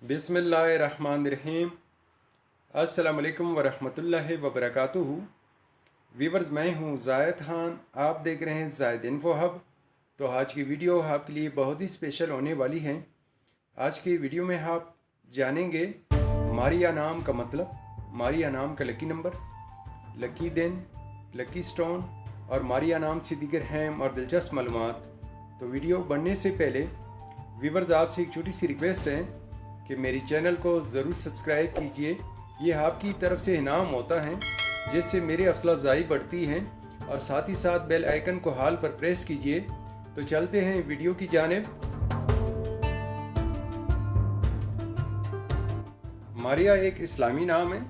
बिस्मिल्लाहिर्रहमानिर्रहीम। अस्सलामुअलैकुम वरहमतुल्लाहि वबरकातुहू। वीवर्स, मैं हूँ जायद खान, आप देख रहे हैं जायद इन्फो हब। तो आज की वीडियो आपके लिए बहुत ही स्पेशल होने वाली है। आज की वीडियो में आप जानेंगे मारिया नाम का मतलब, मारिया नाम का लकी नंबर, लकी दिन, लकी स्टोन और मारिया नाम से दीगर अहम और दिलचस्प मालूमात। तो वीडियो बढ़ने से पहले वीवर्स, आपसे एक छोटी सी रिक्वेस्ट है कि मेरी चैनल को ज़रूर सब्सक्राइब कीजिए। ये आपकी तरफ से इनाम होता है जिससे मेरी हौसला अफजाई बढ़ती है, और साथ ही साथ बेल आइकन को हाल पर प्रेस कीजिए। तो चलते हैं वीडियो की जानिब। मारिया एक इस्लामी नाम है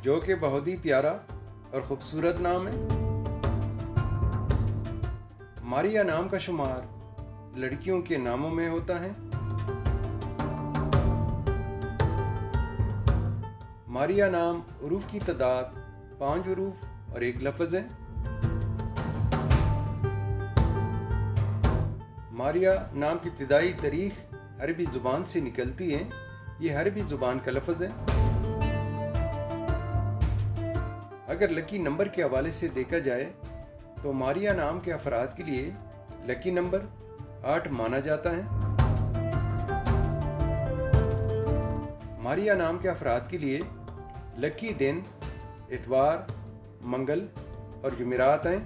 जो कि बहुत ही प्यारा और ख़ूबसूरत नाम है। मारिया नाम का शुमार लड़कियों के नामों में होता है। मारिया नाम उरूफ की तादाद 5 उरूफ और 1 लफ्ज़ है। मारिया नाम की इब्तिदाई तारीख अरबी ज़ुबान से निकलती है। ये अरबी ज़ुबान का लफ्ज़ है। अगर लकी नंबर के हवाले से देखा जाए तो मारिया नाम के अफराद के लिए लकी नंबर 8 माना जाता है। मारिया नाम के अफराद के लिए लकी दिन इतवार, मंगल और जुमेरात हैं।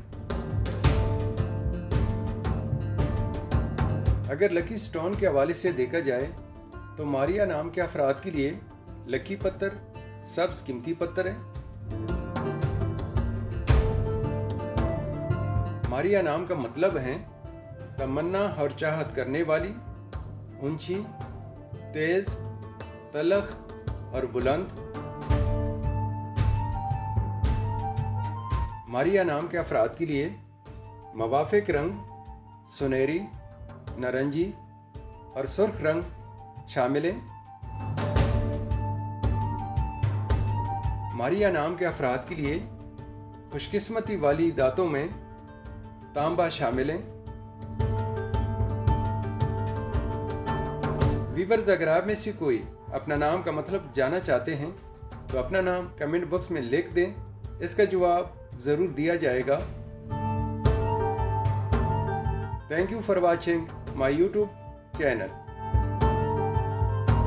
अगर लकी स्टोन के हवाले से देखा जाए तो मारिया नाम के अफराद के लिए लकी पत्थर सब्ज़ कीमती पत्थर है। मारिया नाम का मतलब है तमन्ना और चाहत करने वाली, ऊंची, तेज, तलख और बुलंद। मारिया नाम के अफराद के लिए मवाफिक रंग सुनहरी, नारंगी और सुर्ख रंग शामिल हैं। मारिया नाम के अफराद के लिए खुशकिस्मती वाली दांतों में तांबा शामिल है। वीवर्स, अगर आप में से कोई अपना नाम का मतलब जानना चाहते हैं तो अपना नाम कमेंट बॉक्स में लिख दें, इसका जवाब ज़रूर दिया जाएगा। Thank you for watching my YouTube channel.